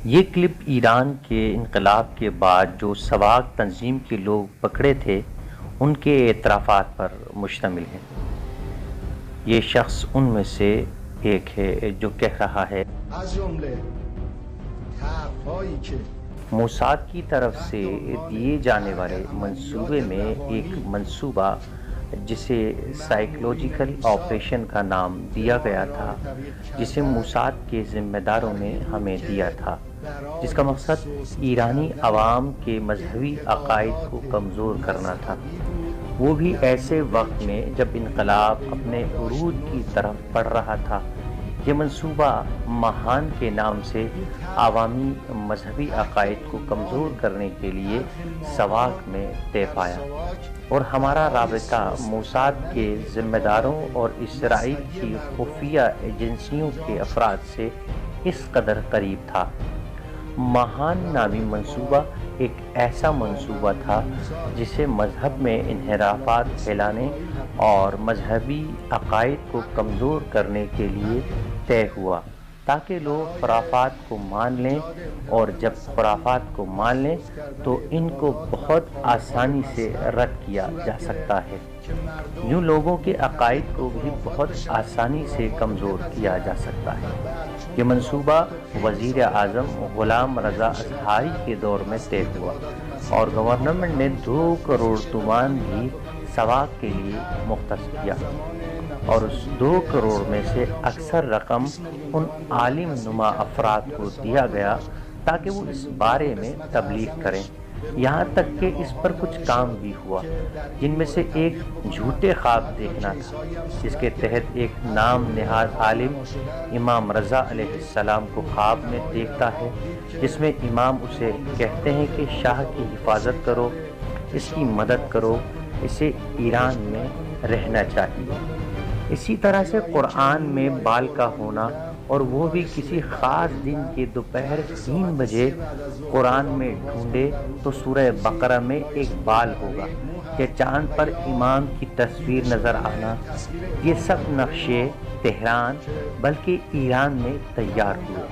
یہ کلپ ایران کے انقلاب کے بعد جو سواق تنظیم کے لوگ پکڑے تھے ان کے اعترافات پر مشتمل ہے۔ یہ شخص ان میں سے ایک ہے جو کہہ رہا ہے موساد کی طرف سے دیے جانے والے منصوبے میں ایک منصوبہ جسے سائیکولوجیکل آپریشن کا نام دیا گیا تھا، جسے موساد کے ذمہ داروں نے ہمیں دیا تھا، جس کا مقصد ایرانی عوام کے مذہبی عقائد کو کمزور کرنا تھا، وہ بھی ایسے وقت میں جب انقلاب اپنے عروج کی طرف بڑھ رہا تھا۔ یہ منصوبہ مہان کے نام سے عوامی مذہبی عقائد کو کمزور کرنے کے لیے سواق میں طے پایا، اور ہمارا رابطہ موساد کے ذمہ داروں اور اسرائیل کی خفیہ ایجنسیوں کے افراد سے اس قدر قریب تھا۔ مہان نامی منصوبہ ایک ایسا منصوبہ تھا جسے مذہب میں انحرافات پھیلانے اور مذہبی عقائد کو کمزور کرنے کے لیے طے ہوا، تاکہ لوگ خرافات کو مان لیں، اور جب خرافات کو مان لیں تو ان کو بہت آسانی سے رد کیا جا سکتا ہے۔ یوں لوگوں کے عقائد کو بھی بہت آسانی سے کمزور کیا جا سکتا ہے۔ یہ منصوبہ وزیر اعظم غلام رضا اظہاری کے دور میں طے ہوا، اور گورنمنٹ نے 2 کروڑ تومان بھی سواق کے لیے مختص کیا، اور اس 2 کروڑ میں سے اکثر رقم ان عالم نما افراد کو دیا گیا تاکہ وہ اس بارے میں تبلیغ کریں۔ یہاں تک کہ اس پر کچھ کام بھی ہوا، جن میں سے ایک جھوٹے خواب دیکھنا تھا، جس کے تحت ایک نام نہاد عالم امام رضا علیہ السلام کو خواب میں دیکھتا ہے، جس میں امام اسے کہتے ہیں کہ شاہ کی حفاظت کرو، اس کی مدد کرو، اسے ایران میں رہنا چاہیے۔ اسی طرح سے قرآن میں بال کا ہونا، اور وہ بھی کسی خاص دن کے دوپہر 3 بجے قرآن میں ڈھونڈے تو سورہ بقرہ میں ایک بال ہوگا، یا چاند پر امام کی تصویر نظر آنا، یہ سب نقشے تہران بلکہ ایران میں تیار ہوئے۔